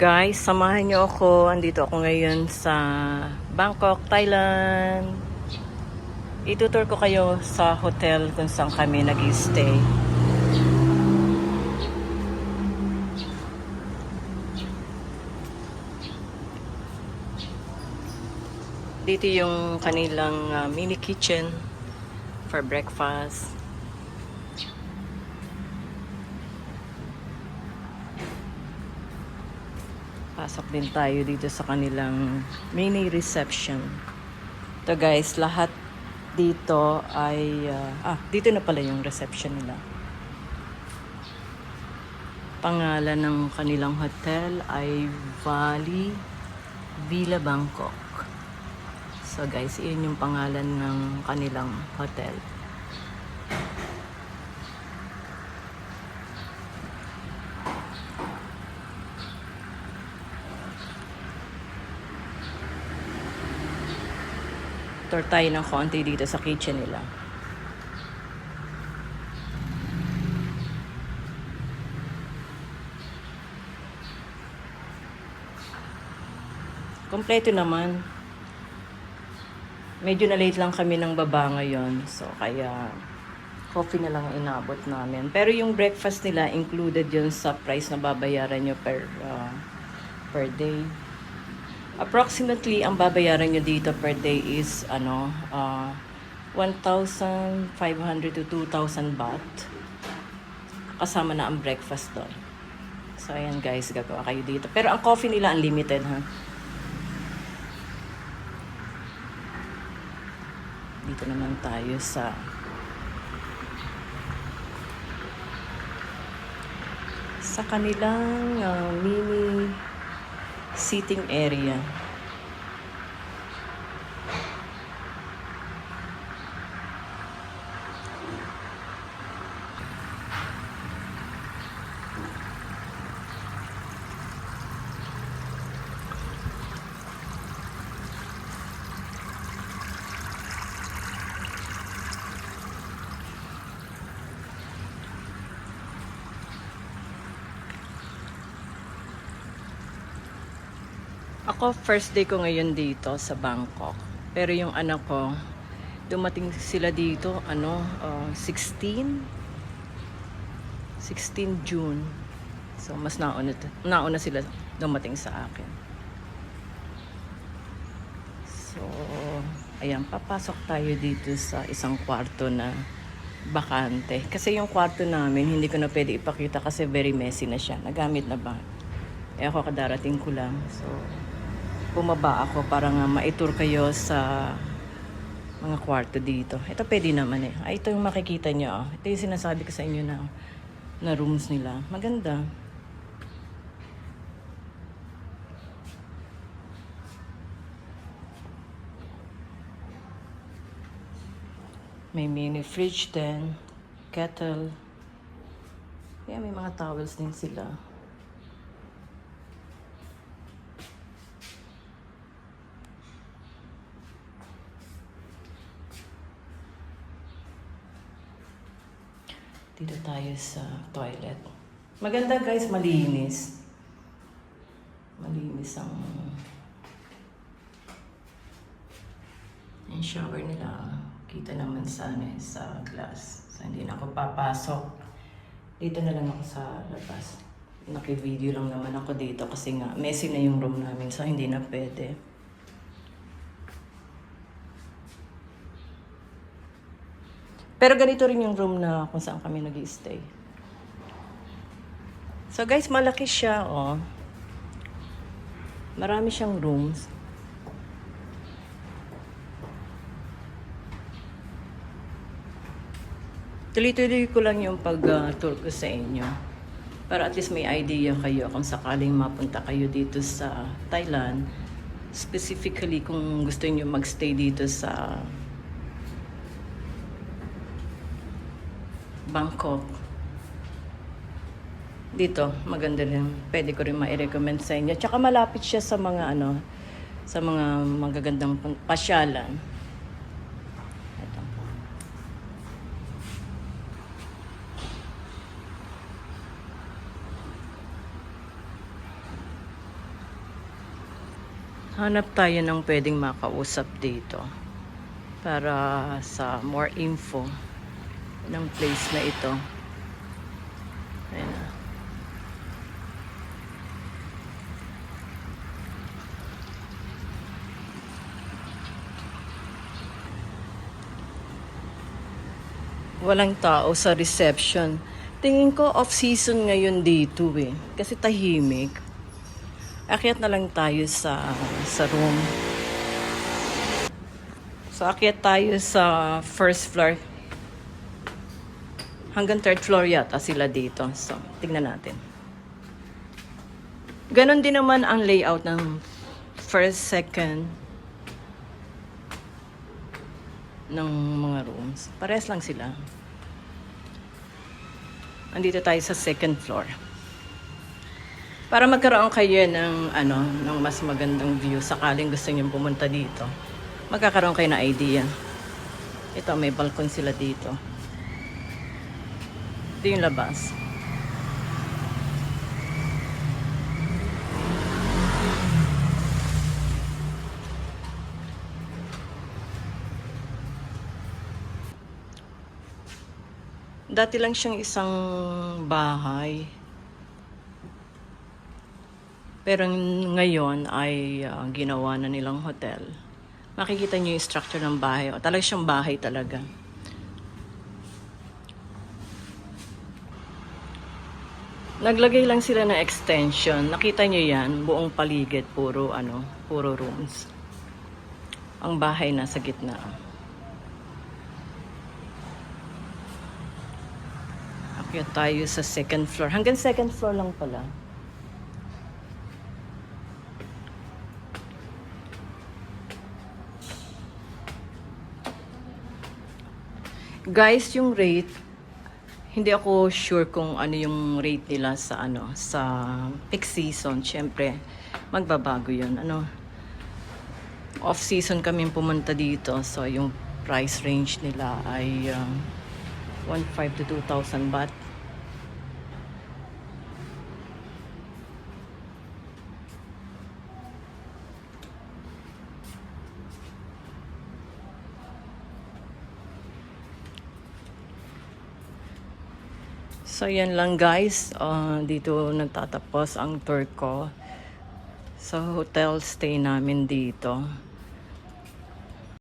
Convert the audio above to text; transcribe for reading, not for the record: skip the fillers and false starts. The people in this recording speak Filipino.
Guys, samahan niyo ako. Andito ako ngayon sa Bangkok, Thailand. Itutur ko kayo sa hotel kung saan kami nag-stay. Dito yung kanilang mini kitchen for breakfast. Pasok din tayo dito sa kanilang mini reception. Ito guys, lahat dito ay dito na pala yung reception nila. Pangalan ng kanilang hotel ay Valley Villa Bangkok. So guys, iyon yung pangalan ng kanilang hotel. Tour tayo ng konti dito sa kitchen nila. Kompleto naman. Medyo na late lang kami ng baba ngayon. So kaya coffee na lang inabot namin. Pero yung breakfast nila included yun sa price na babayaran nyo per day. Approximately, ang babayaran nyo dito per day is 1,500 to 2,000 baht. Kasama na ang breakfast doon. So, ayan guys, gagawa kayo dito. Pero ang coffee nila unlimited, ha? Dito naman tayo sa kanilang mini seating area. Ako, first day ko ngayon dito sa Bangkok. Pero yung anak ko, dumating sila dito, 16 June. So, mas nauna sila dumating sa akin. So, ayan, papasok tayo dito sa isang kwarto na bakante. Kasi yung kwarto namin, hindi ko na pwede ipakita kasi very messy na siya. Nagamit na ba? Ako kadarating ko lang. So, bumaba ako para nga maitur kayo sa mga kwarto dito. Ito pwede naman eh. Ito yung makikita nyo. Ito yung sinasabi ko sa inyo na rooms nila. Maganda. May mini fridge din. Kettle. Kaya may mga towels din sila. Dito tayo sa toilet. Maganda guys, malinis. Malinis ang shower nila. Kita naman sa glass. So hindi na ako papasok. Dito na lang ako sa labas. Naki-video lang naman ako dito kasi nga messy na yung room namin so hindi na pwede. Pero ganito rin yung room na kung saan kami nag-i-stay. So guys, malaki siya, oh. Marami siyang rooms. Tuloy-tuloy ko lang yung pag-tour ko sa inyo. Para at least may idea kayo kung sakaling mapunta kayo dito sa Thailand. Specifically kung gusto niyo magstay dito sa Bangkok. Dito, maganda rin. Pwede ko rin ma-recommend sa inyo. Tsaka malapit siya sa mga sa mga magagandang pasyalan. Ito. Hanap tayo ng pwedeng makausap dito para sa more info ng place na ito. Ayan na. Walang tao sa reception. Tingin ko off-season ngayon dito eh. Kasi tahimik. Akyat na lang tayo sa room. So, akyat tayo sa first floor. Hanggang third floor yata sila dito. So, tignan natin. Ganon din naman ang layout ng first, second ng mga rooms. Parehas lang sila. Andito tayo sa second floor. Para magkaroon kayo ng mas magandang view sakaling gusto niyo pumunta dito. Magkakaroon kayo ng idea. Ito, may balkon sila dito. Ito yung labas. Dati lang siyang isang bahay. Pero ngayon ay ginawa na nilang hotel. Makikita niyo yung structure ng bahay. O, talaga siyang bahay talaga. Naglagay lang sila ng extension. Nakita niyo yan, buong paligid, puro rooms. Ang bahay nasa gitna. Akyat tayo sa second floor. Hanggang second floor lang pala. Guys, yung rate, hindi ako sure kung ano yung rate nila sa peak season. Siyempre, magbabago yun. Off season kami pumunta dito. So, yung price range nila ay 1,500 to 2,000 baht. So, yan lang guys. Dito nagtatapos ang tour ko sa hotel stay namin dito.